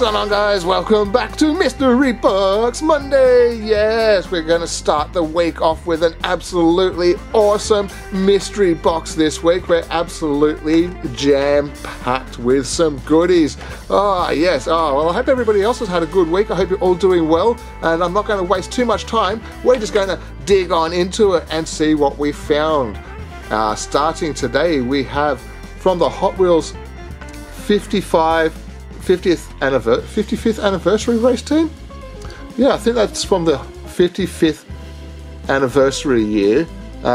going on, guys? Welcome back to Mystery Box Monday. Yes, we're going to start the week off with an absolutely awesome mystery box this week. We're absolutely jam-packed with some goodies. Yes. Well, I hope everybody else has had a good week. I hope you're all doing well, and I'm not going to waste too much time. We're just going to dig on into it and see what we found. Starting today, we have from the Hot Wheels 55th anniversary race team. Yeah, I think that's from the 55th anniversary year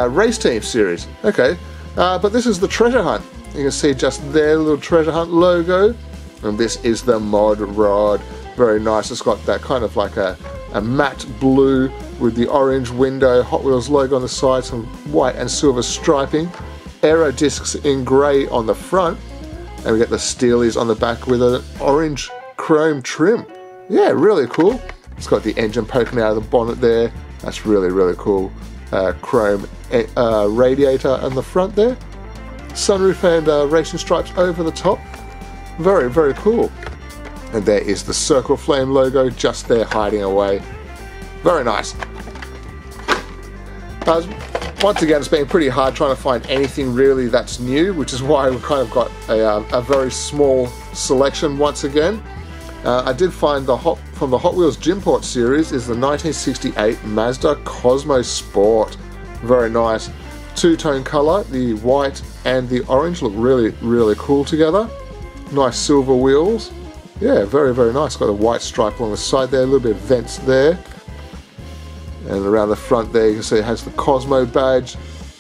race team series. Okay, but this is the treasure hunt. You can see just their little treasure hunt logo, and this is the mod rod. Very nice. It's got that kind of like a matte blue with the orange window, Hot Wheels logo on the side, some white and silver striping, aero discs in grey on the front, and we get the steelies on the back with an orange chrome trim. Yeah, really cool. It's got the engine poking out of the bonnet there. That's really, really cool. Chrome radiator on the front there. Sunroof and racing stripes over the top. Very, very cool. And there is the Circle Flame logo just there hiding away. Very nice. Once again, it's been pretty hard trying to find anything really that's new, which is why we've kind of got a very small selection once again. I did find from the Hot Wheels Gymport series is the 1968 Mazda Cosmo Sport. Very nice. Two-tone colour, the white and the orange look really, really cool together. Nice silver wheels. Yeah, very, very nice. Got a white stripe along the side there, a little bit of vents there. And around the front there you can see it has the Cosmo badge,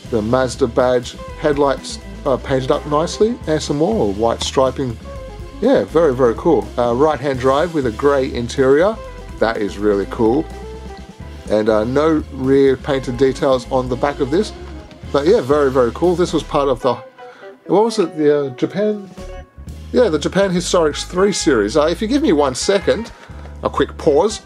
the Mazda badge, headlights painted up nicely, and some more white striping. Yeah, very, very cool. Right-hand drive with a grey interior. That is really cool. And no rear painted details on the back of this. But yeah, very, very cool. This was part of the, what was it, the Japan? Yeah, the Japan Historics 3 series. If you give me 1 second, a quick pause.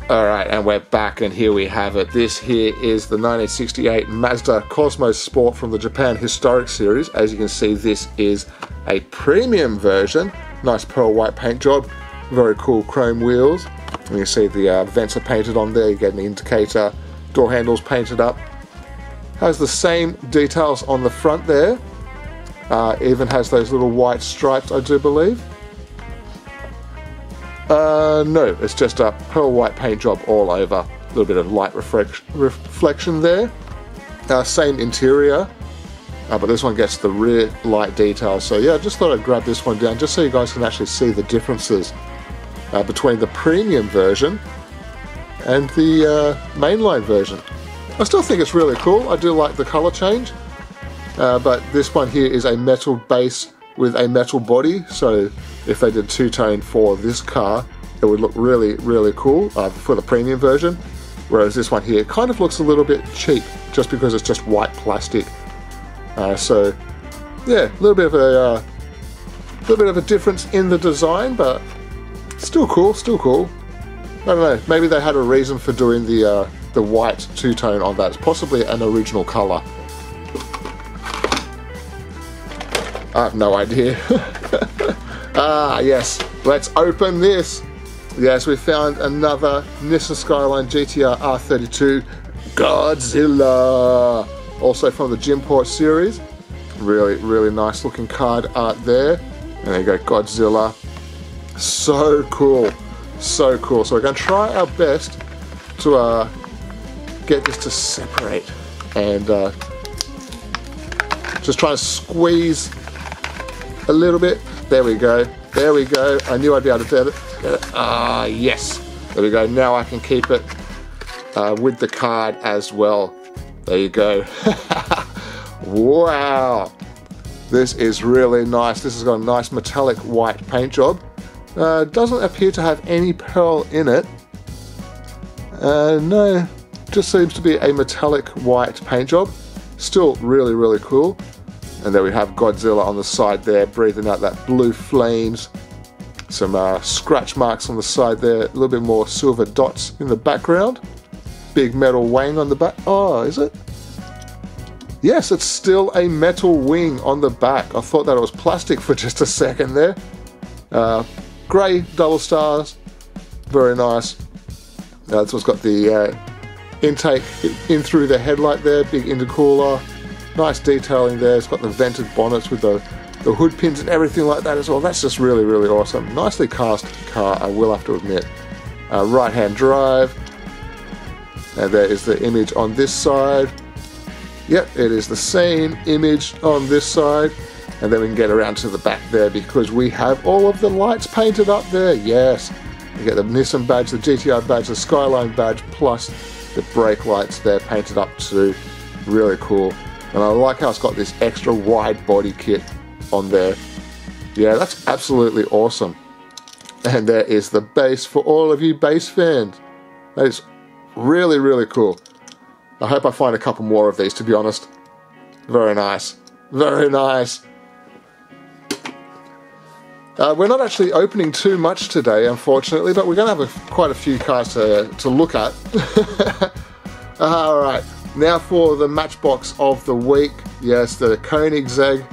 Alright, and we're back, and here we have it. This here is the 1968 Mazda Cosmo Sport from the Japan Historic Series. As you can see, this is a premium version. Nice pearl white paint job. Very cool chrome wheels. And you can see the vents are painted on there. You get an indicator. Door handles painted up. Has the same details on the front there. Even has those little white stripes, I do believe. No, it's just a pearl white paint job all over. A little bit of light reflection there. Same interior, but this one gets the rear light details. So yeah, I just thought I'd grab this one down just so you guys can actually see the differences between the premium version and the mainline version. I still think it's really cool. I do like the color change, but this one here is a metal base with a metal body, so if they did two-tone for this car, it would look really, really cool for the premium version, whereas this one here kind of looks a little bit cheap just because it's just white plastic. So yeah, a little bit of a difference in the design, but still cool, still cool. I don't know, maybe they had a reason for doing the white two-tone on that. It's possibly an original color. I have no idea. Yes, let's open this. Yes, we found another Nissan Skyline GTR R32 Godzilla. Also from the Gymport series. Really, really nice looking card art there. And there you go, Godzilla. So cool. So cool. So we're going to try our best to get this to separate. And just try to squeeze a little bit. There we go. There we go. I knew I'd be able to get it. Yes. There we go. Now I can keep it with the card as well. There you go. Wow. This is really nice. This has got a nice metallic white paint job. Doesn't appear to have any pearl in it. No. Just seems to be a metallic white paint job. Still really, really cool. And there we have Godzilla on the side there, breathing out that blue flames. Some scratch marks on the side there, a little bit more silver dots in the background. Big metal wang on the back. Oh, is it? Yes, it's still a metal wing on the back. I thought that it was plastic for just a second there. grey double stars, very nice. That's what's got the intake in through the headlight there, big intercooler, nice detailing there. It's got the vented bonnets with the hood pins and everything like that as well. That's just really, really awesome. Nicely cast car, I will have to admit. Right-hand drive, and there is the image on this side. Yep, it is the same image on this side. And then we can get around to the back there because we have all of the lights painted up there. Yes, you get the Nissan badge, the GTR badge, the Skyline badge, plus the brake lights there painted up too. Really cool. And I like how it's got this extra wide body kit on there. Yeah, that's absolutely awesome. And there is the base for all of you base fans. That is really, really cool. I hope I find a couple more of these, to be honest. Very nice. Very nice. We're not actually opening too much today, unfortunately, but we're going to have quite a few cars to look at. Alright, now for the matchbox of the week. Yes, the Koenigsegg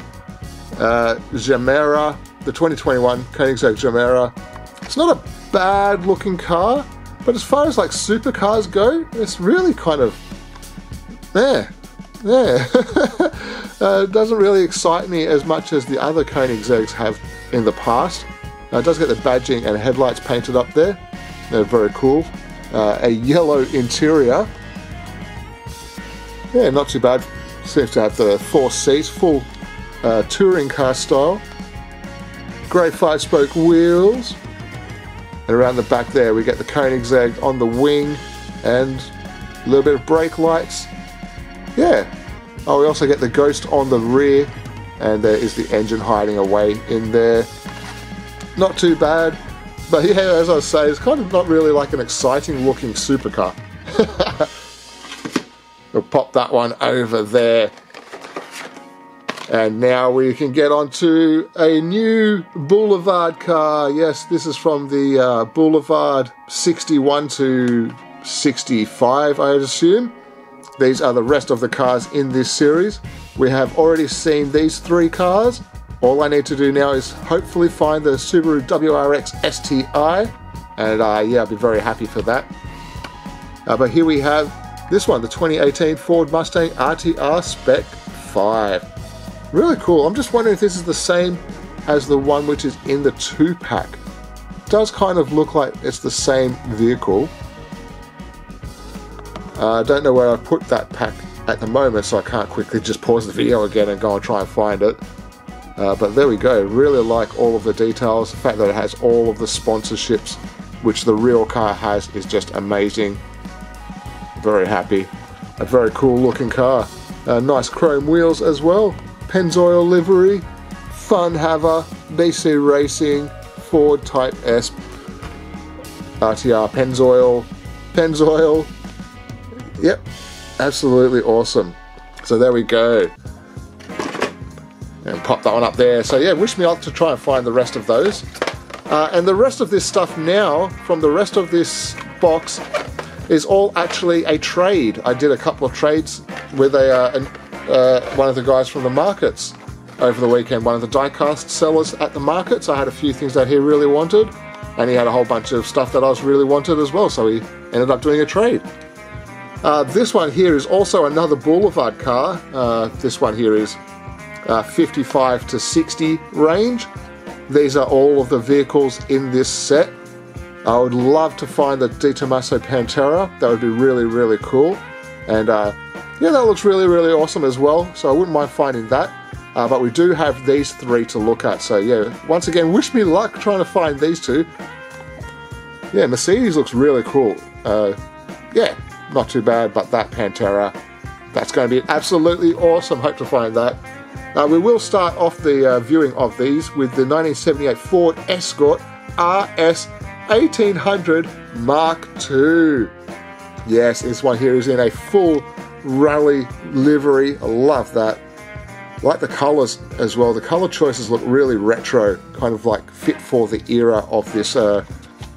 Zera, the 2021 Koenigsegg Zera. It's not a bad looking car, but as far as like supercars go, it's really kind of there. It doesn't really excite me as much as the other Koenigsegg's have in the past. It does get the badging and headlights painted up there. They're very cool. A yellow interior. Yeah, not too bad. Seems to have the 4 seats, full touring car style. Grey 5-spoke wheels. And around the back there we get the Koenigsegg on the wing and a little bit of brake lights. Yeah. Oh, we also get the Ghost on the rear, and there is the engine hiding away in there. Not too bad, but yeah, as I say, it's kind of not really like an exciting looking supercar. We'll pop that one over there. And now we can get on to a new Boulevard car. Yes, this is from the Boulevard 61 to 65, I would assume. These are the rest of the cars in this series. We have already seen these 3 cars. All I need to do now is hopefully find the Subaru WRX STI. And yeah, I'll be very happy for that. But here we have this one, the 2018 Ford Mustang RTR Spec 5. Really cool. I'm just wondering if this is the same as the one which is in the 2-pack. Does kind of look like it's the same vehicle. I don't know where I put that pack at the moment, so I can't quickly just pause the video again and go and try and find it. But there we go. Really like all of the details. The fact that it has all of the sponsorships, which the real car has, is just amazing. Very happy. A very cool looking car. Nice chrome wheels as well. Pennzoil livery. Fun haver. BC Racing. Ford Type S. RTR Pennzoil. Yep, absolutely awesome. So there we go. And pop that one up there. So yeah, wish me luck to try and find the rest of those. And the rest of this stuff now, from the rest of this box, is all actually a trade. I did a couple of trades with one of the guys from the markets over the weekend, one of the diecast sellers at the markets. I had a few things that he really wanted, and he had a whole bunch of stuff that I was really wanted as well, so he ended up doing a trade. This one here is also another Boulevard car. This one here is 55 to 60 range. These are all of the vehicles in this set. I would love to find the Di Tommaso Pantera. That would be really, really cool. And yeah, that looks really, really awesome as well. So I wouldn't mind finding that. But we do have these 3 to look at. So yeah, once again, wish me luck trying to find these 2. Yeah, Mercedes looks really cool. Yeah. Not too bad, but that Pantera, that's going to be absolutely awesome. Hope to find that. We will start off the viewing of these with the 1978 Ford Escort RS 1800 Mark II. Yes, this one here is in a full rally livery. I love that. I like the colours as well. The colour choices look really retro, kind of like fit for the era of this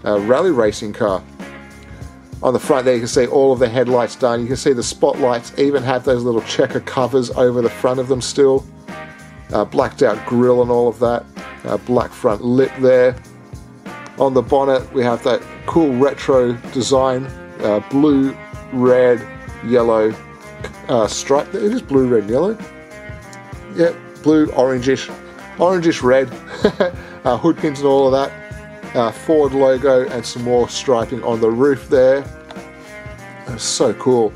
rally racing car. On the front there you can see all of the headlights done. You can see the spotlights even have those little checker covers over the front of them still. Blacked out grille and all of that. Black front lip there. On the bonnet we have that cool retro design, blue, red, yellow stripe. It is blue, red, yellow. Yeah, blue, orangish red. Hood pins and all of that. Ford logo and some more striping on the roof there. That's so cool.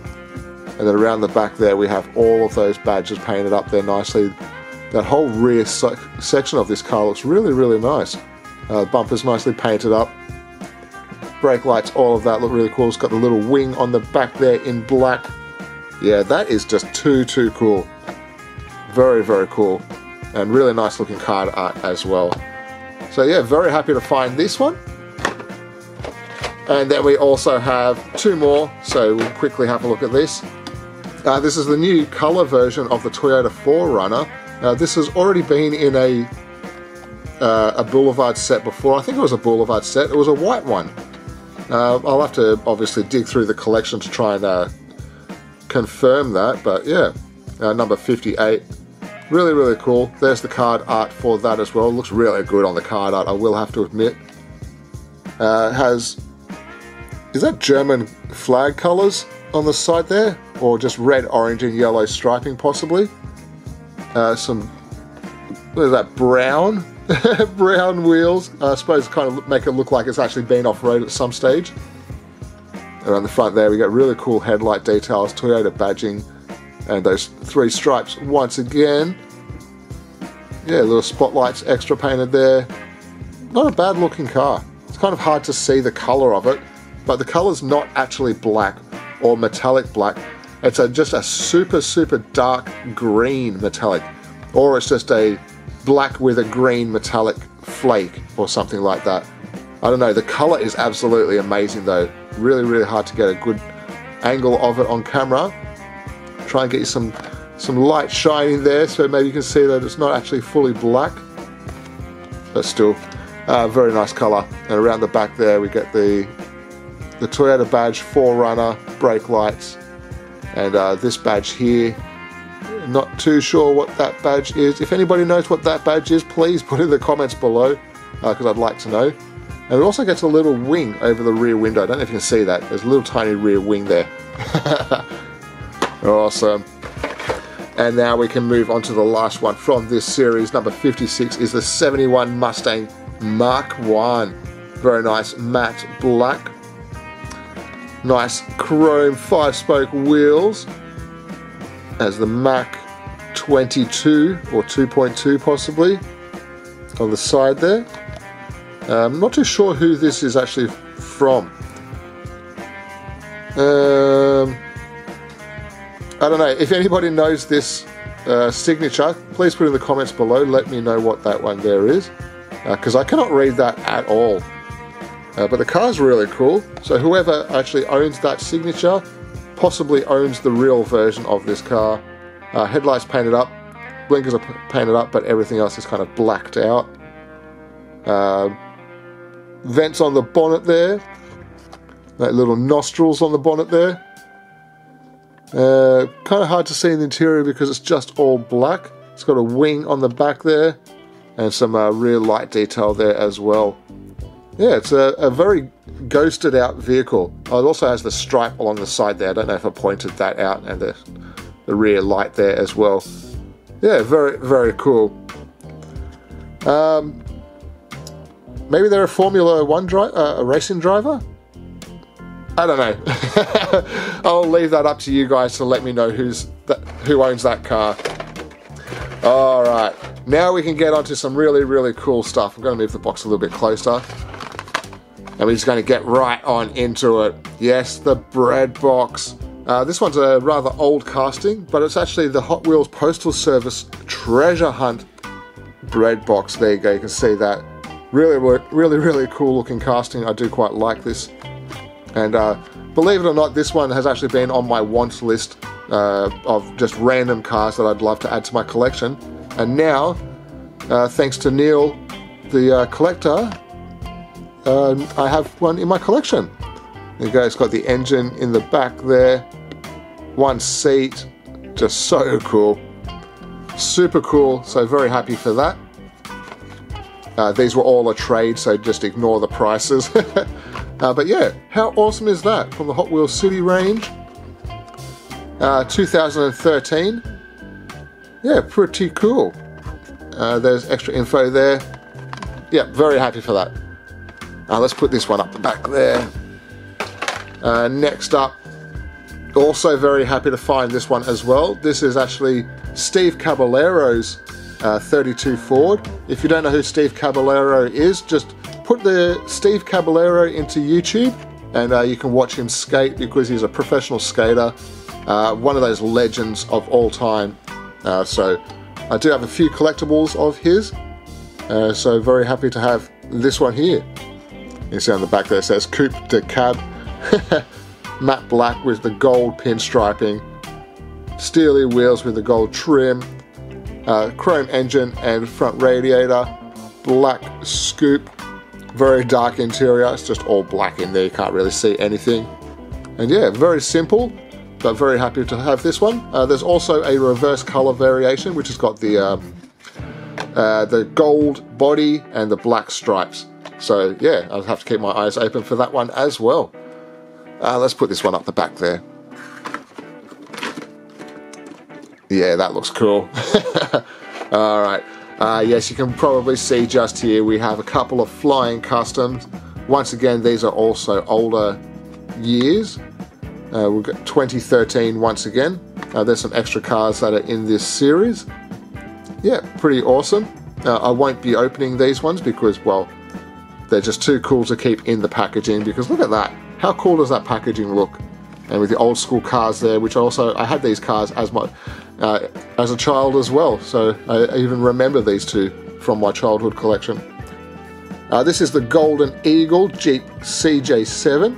And then around the back there we have all of those badges painted up there nicely. That whole rear section of this car looks really, really nice. Bumper's nicely painted up. Brake lights, all of that look really cool. It's got the little wing on the back there in black. Yeah, that is just too cool. Very, very cool. And really nice looking card art as well. So yeah, very happy to find this one. And then we also have two more, so we'll quickly have a look at this. This is the new colour version of the Toyota 4Runner. This has already been in a Boulevard set before. I think it was a Boulevard set. It was a white one. I'll have to obviously dig through the collection to try and confirm that, but yeah, number 58. Really, really cool. There's the card art for that as well. It looks really good on the card art, I will have to admit. Is that German flag colours on the side there? Or just red, orange and yellow striping possibly? Some, what is that, brown? Brown wheels. I suppose kind of make it look like it's actually been off-road at some stage. Around the front there we got really cool headlight details, Toyota badging, and those three stripes once again. Yeah, little spotlights extra painted there. Not a bad looking car. It's kind of hard to see the colour of it, but the colour's not actually black or metallic black. It's just a super dark green metallic, or it's just a black with a green metallic flake or something like that. I don't know, the colour is absolutely amazing though. Really hard to get a good angle of it on camera. Try and get you some light shining there so maybe you can see that it's not actually fully black, but still very nice colour. And around the back there we get the Toyota badge, 4Runner, brake lights, and this badge here. Not too sure what that badge is. If anybody knows what that badge is, please put it in the comments below, because I'd like to know. And it also gets a little wing over the rear window. I don't know if you can see that. There's a little tiny rear wing there. Awesome. And now we can move on to the last one from this series. Number 56 is the 71 Mustang Mach One. Very nice matte black. Nice chrome 5-spoke wheels. As the Mach 22 or 2.2 possibly on the side there. I'm not too sure who this is actually from. I don't know. If anybody knows this signature, please put it in the comments below. Let me know what that one there is, because I cannot read that at all. But the car's really cool. So whoever actually owns that signature possibly owns the real version of this car. Headlights painted up, blinkers are painted up, but everything else is kind of blacked out. Vents on the bonnet there, like little nostrils on the bonnet there. Kind of hard to see in the interior because it's just all black. It's got a wing on the back there and some rear light detail there as well. Yeah, it's a very ghosted out vehicle. Oh, it also has the stripe along the side there. I don't know if I pointed that out, and the rear light there as well. Yeah, very cool. Maybe they're a Formula 1 a racing driver? I don't know. I'll leave that up to you guys to let me know who owns that car. Alright, now we can get onto some really cool stuff. I'm going to move the box a little bit closer. And we're just going to get right on into it. Yes, the bread box. This one's a rather old casting, but it's actually the Hot Wheels Postal Service Treasure Hunt bread box. There you go, you can see that. Really cool looking casting. I do quite like this. And believe it or not, this one has actually been on my want list of just random cars that I'd love to add to my collection. And now, thanks to Neil, the collector, I have one in my collection. There you go, it's got the engine in the back there, one seat, just so cool. Super cool, so very happy for that. These were all a trade, so just ignore the prices. But yeah, how awesome is that? From the Hot Wheels City range, 2013. Yeah, pretty cool. There's extra info there. Yeah, very happy for that. Let's put this one up the back there. Next up, also very happy to find this one as well. This is actually Steve Caballero's 32 Ford. If you don't know who Steve Caballero is, just put the Steve Caballero into YouTube and you can watch him skate, because he's a professional skater. One of those legends of all time. So I do have a few collectibles of his. So very happy to have this one here. You see on the back there it says Coupe de Cab. Matte black with the gold pinstriping. Steely wheels with the gold trim. Chrome engine and front radiator. Black scoop. Very dark interior. It's just all black in there. You can't really see anything. And yeah, very simple, but very happy to have this one. There's also a reverse color variation, which has got the gold body and the black stripes. So yeah, I'll have to keep my eyes open for that one as well. Let's put this one up the back there. Yeah, that looks cool. Alright, yes, you can probably see just here we have a couple of flying customs. Once again, these are also older years. We've got 2013 once again. There's some extra cars that are in this series. Yeah, pretty awesome. I won't be opening these ones because, well, they're just too cool to keep in the packaging, because look at that. How cool does that packaging look? And with the old school cars there, which I had these cars as a child as well. So I even remember these two from my childhood collection. This is the Golden Eagle Jeep CJ7.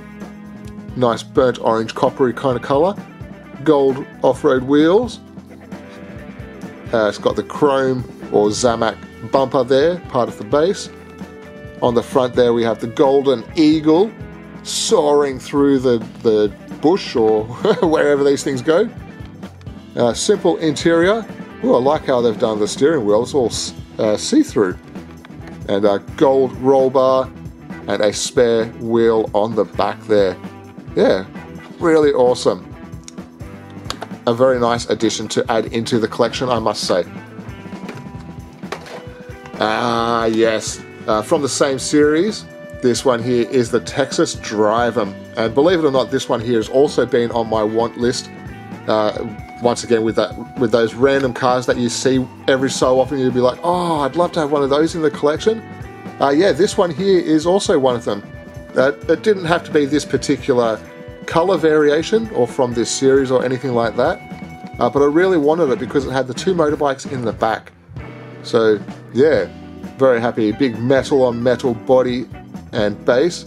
Nice burnt orange coppery kind of colour. Gold off-road wheels. It's got the chrome or Zamac bumper there, part of the base. On the front there we have the Golden Eagle soaring through the bush or wherever these things go. Simple interior. Ooh, I like how they've done the steering wheel. It's all see-through. And a gold roll bar and a spare wheel on the back there. Yeah, really awesome. A very nice addition to add into the collection, I must say. Yes, from the same series, this one here is the Texas Drive 'Em. And believe it or not, this one here has also been on my want list. Once again, with those random cars that you see every so often, you'd be like, oh, I'd love to have one of those in the collection. Yeah, this one here is also one of them. It didn't have to be this particular color variation or from this series or anything like that, but I really wanted it because it had the two motorbikes in the back. So yeah, very happy. Big metal on metal body and base.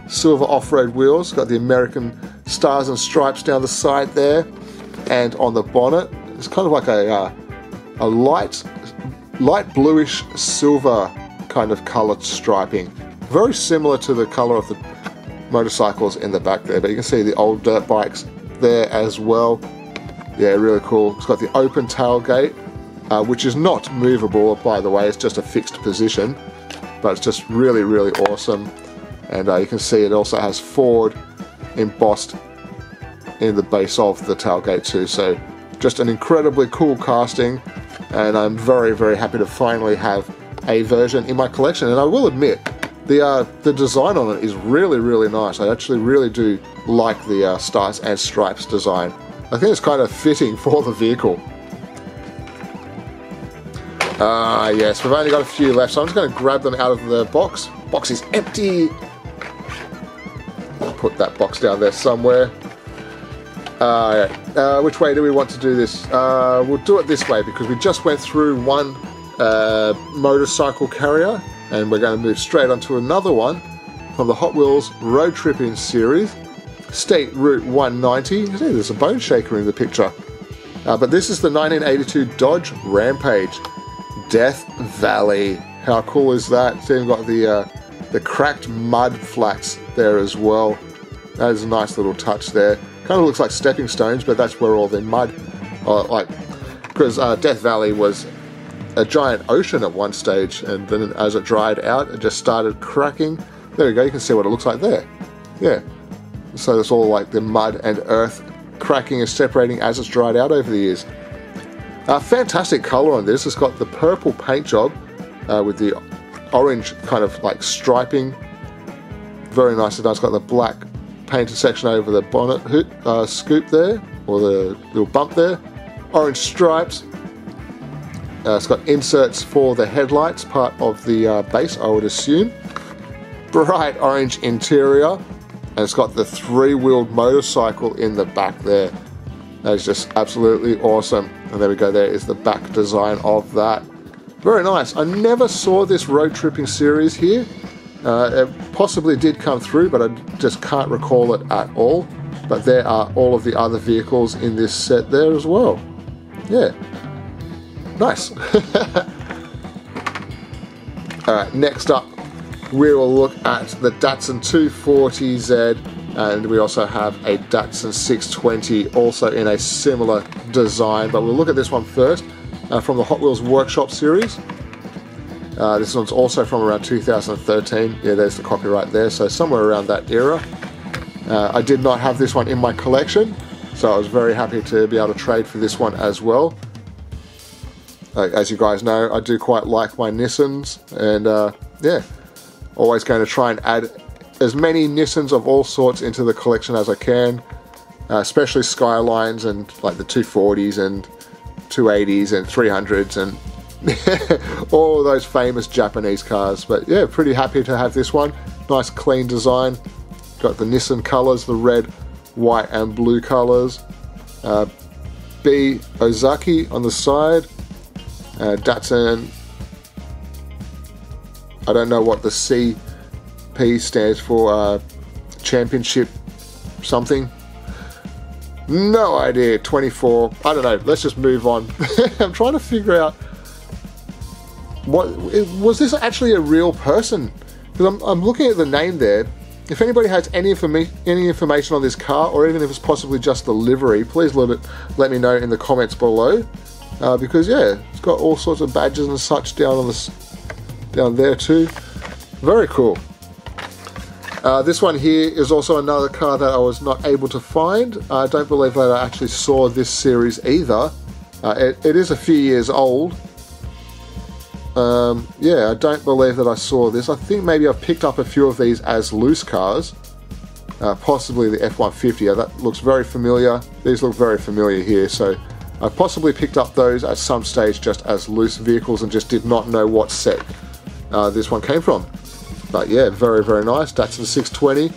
Silver off-road wheels. Got the American stars and stripes down the side there, and on the bonnet it's kind of like a light bluish silver kind of colored striping, very similar to the color of the motorcycles in the back there, but you can see the old dirt bikes there as well. Yeah, really cool. It's got the open tailgate, which is not movable, by the way. It's just a fixed position, but it's just really, really awesome. And you can see it also has Ford embossed in the base of the tailgate too. So just an incredibly cool casting, and I'm very, very happy to finally have a version in my collection. And I will admit, the design on it is really, really nice. I actually really do like the stars and stripes design. I think it's kind of fitting for the vehicle. Yes, we've only got a few left, so I'm just going to grab them out of the box. Box is empty. I'll put that box down there somewhere. Which way do we want to do this? We'll do it this way because we just went through one motorcycle carrier, and we're going to move straight onto another one from the Hot Wheels Road Tripping series, State Route 190. See, there's a bone shaker in the picture. But this is the 1982 Dodge Rampage Death Valley. How cool is that? It's even got the cracked mud flats there as well. That is a nice little touch there. Kind of looks like stepping stones, but that's where all the mud, because Death Valley was a giant ocean at one stage, and then as it dried out, it just started cracking. There we go, you can see what it looks like there. Yeah, so it's all like the mud and earth cracking and separating as it's dried out over the years. Fantastic colour on this. It's got the purple paint job with the orange kind of like striping. Very nicely done. It's got the black painted section over the bonnet hood, scoop there, or the little bump there. Orange stripes. It's got inserts for the headlights, part of the base, I would assume. Bright orange interior, and it's got the three-wheeled motorcycle in the back there. That is just absolutely awesome. And there we go, there is the back design of that. Very nice. I never saw this road tripping series here. It possibly did come through, but I just can't recall it at all. But there are all of the other vehicles in this set there as well. Yeah. Nice. Alright, next up we will look at the Datsun 240Z, and we also have a Datsun 620 also in a similar design, but we'll look at this one first from the Hot Wheels Workshop series. This one's also from around 2013. Yeah, there's the copyright there, so somewhere around that era. I did not have this one in my collection, so I was very happy to be able to trade for this one as well. As you guys know, I do quite like my Nissans, and yeah, always going to try and add as many Nissans of all sorts into the collection as I can, especially Skylines and like the 240s and 280s and 300s and all of those famous Japanese cars. But yeah, pretty happy to have this one. Nice clean design. Got the Nissan colours, the red, white and blue colours. B Ozaki on the side. Datsun, I don't know what the CP stands for, championship something. No idea. 24, I don't know, let's just move on. I'm trying to figure out, was this actually a real person? Because I'm looking at the name there. If anybody has any information on this car, or even if it's possibly just the livery, please let me know in the comments below. Because yeah, it's got all sorts of badges and such down there too. Very cool. This one here is also another car that I was not able to find. I don't believe that I actually saw this series either. It is a few years old. Yeah, I don't believe that I saw this. I think maybe I've picked up a few of these as loose cars. Possibly the F-150. That looks very familiar. These look very familiar here, so I possibly picked up those at some stage just as loose vehicles and just did not know what set this one came from. But yeah, very, very nice. Datsun 620.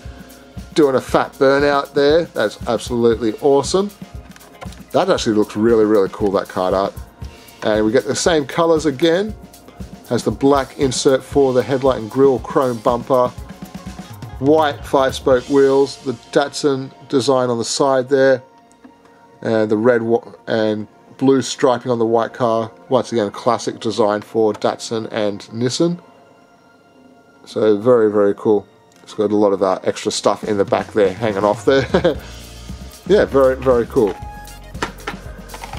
Doing a fat burnout there. That's absolutely awesome. That actually looks really, really cool, that card art. And we get the same colours again. Has the black insert for the headlight and grille, chrome bumper, white 5-spoke wheels, the Datsun design on the side there, and the red and blue striping on the white car. Once again, a classic design for Datsun and Nissan. So very, very cool. It's got a lot of extra stuff in the back there, hanging off there. Yeah, very, very cool.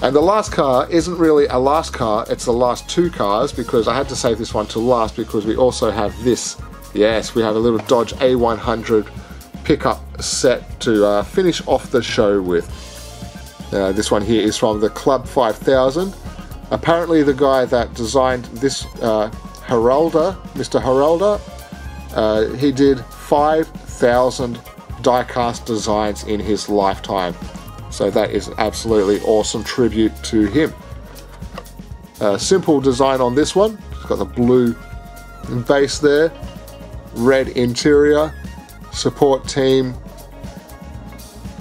And the last car isn't really a last car, it's the last two cars, because I had to save this one to last because we also have this. Yes, we have a little Dodge A100 pickup set to finish off the show with. This one here is from the Club 5000. Apparently the guy that designed this Heralder, Mr. Heralder, he did 5,000 diecast designs in his lifetime. So that is absolutely awesome tribute to him. Simple design on this one. It's got the blue base there, red interior, support team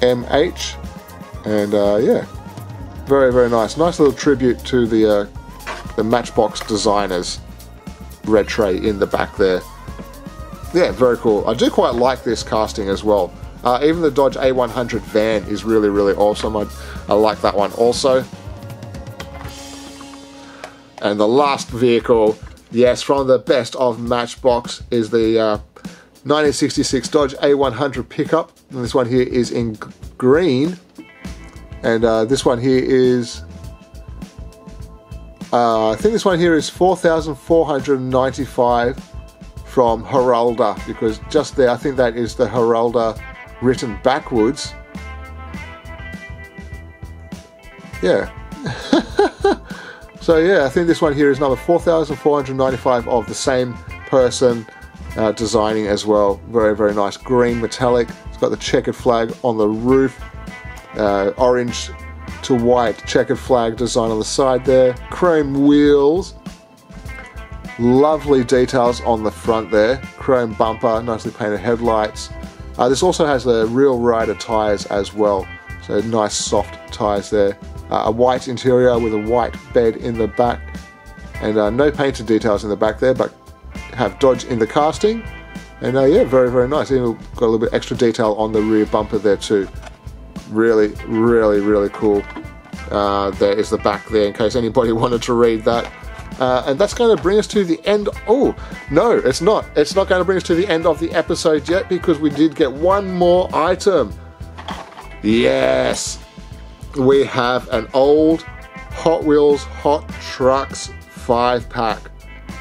MH, and yeah, very, very nice. Nice little tribute to the Matchbox designers. Red tray in the back there. Yeah, very cool. I do quite like this casting as well. Even the Dodge A100 van is really, really awesome. I like that one also. And the last vehicle, yes, from the best of Matchbox, is the 1966 Dodge A100 pickup. And this one here is in green. And this one here is I think this one here is 4,495 from Heralda, because just there, I think that is the Heralda written backwards. Yeah. So yeah, I think this one here is number 4,495 of the same person designing as well. Very, very nice green metallic. It's got the checkered flag on the roof, orange to white checkered flag design on the side there, chrome wheels, lovely details on the front there, chrome bumper, nicely painted headlights. This also has the real rider tyres as well, so nice soft tyres there. A white interior with a white bed in the back, and no painted details in the back there, but have Dodge in the casting. And yeah, very, very nice. Even got a little bit extra detail on the rear bumper there too. Really, really, really cool. There is the back there in case anybody wanted to read that. And that's going to bring us to the end. Oh, no, it's not. It's not going to bring us to the end of the episode yet, because we did get one more item. Yes, we have an old Hot Wheels Hot Trucks 5-pack.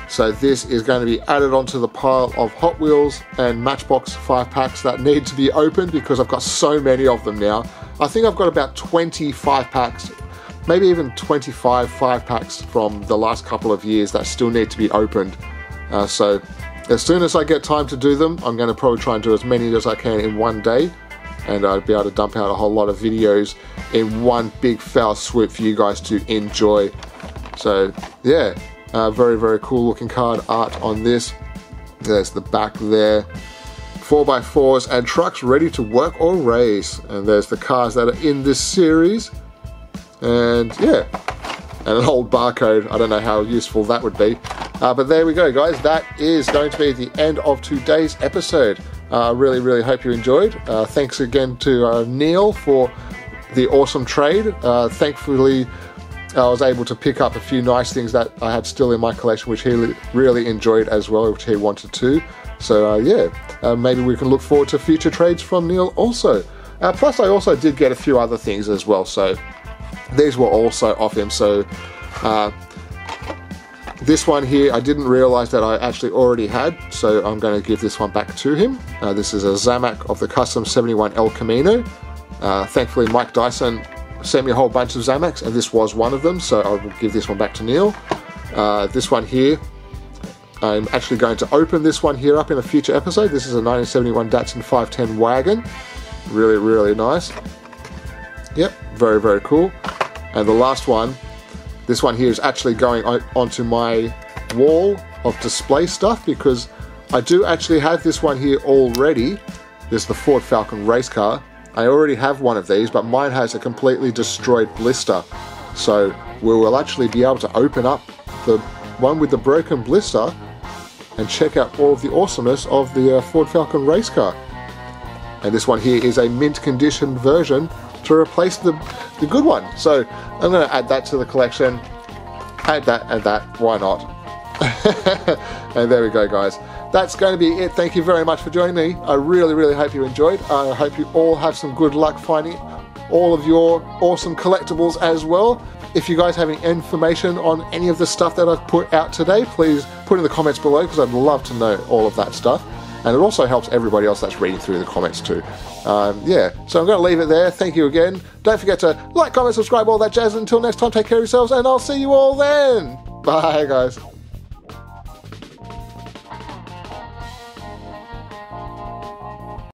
So this is going to be added onto the pile of Hot Wheels and Matchbox 5-packs that need to be opened, because I've got so many of them now. I think I've got about 20 5-packs, maybe even 25 5-packs from the last couple of years that still need to be opened. So as soon as I get time to do them, I'm going to probably try and do as many as I can in one day, and I'll be able to dump out a whole lot of videos in one big foul swoop for you guys to enjoy. So yeah, very, very cool looking card art on this. There's the back there. 4x4s and trucks ready to work or race. And there's the cars that are in this series. And yeah, and an old barcode. I don't know how useful that would be. But there we go, guys. That is going to be the end of today's episode. I really, really hope you enjoyed. Thanks again to Neil for the awesome trade. Thankfully, I was able to pick up a few nice things that I had still in my collection, which he really enjoyed as well, which he wanted to. So yeah, maybe we can look forward to future trades from Neil also. Plus, I also did get a few other things as well, so these were also off him. So this one here, I didn't realize that I actually already had, so I'm going to give this one back to him. This is a Zamac of the Custom 71 El Camino. Thankfully, Mike Dyson sent me a whole bunch of Zamacs, and this was one of them, so I will give this one back to Neil. This one here, I'm actually going to open this one here up in a future episode. This is a 1971 Datsun 510 wagon. Really, really nice. Yep, very, very cool. And the last one, this one here is actually going onto my wall of display stuff, because I do actually have this one here already. This is the Ford Falcon race car. I already have one of these, but mine has a completely destroyed blister. So we will actually be able to open up the one with the broken blister and check out all of the awesomeness of the Ford Falcon race car. And this one here is a mint condition version to replace the good one. So I'm going to add that to the collection. Add that and that, why not? And there we go, guys. That's going to be it. Thank you very much for joining me. I really, really hope you enjoyed. I hope you all have some good luck finding all of your awesome collectibles as well. If you guys have any information on any of the stuff that I've put out today, please put in the comments below, because I'd love to know all of that stuff. And it also helps everybody else that's reading through the comments too. Yeah, so I'm going to leave it there. Thank you again. Don't forget to like, comment, subscribe, all that jazz. Until next time, take care of yourselves, and I'll see you all then. Bye, guys.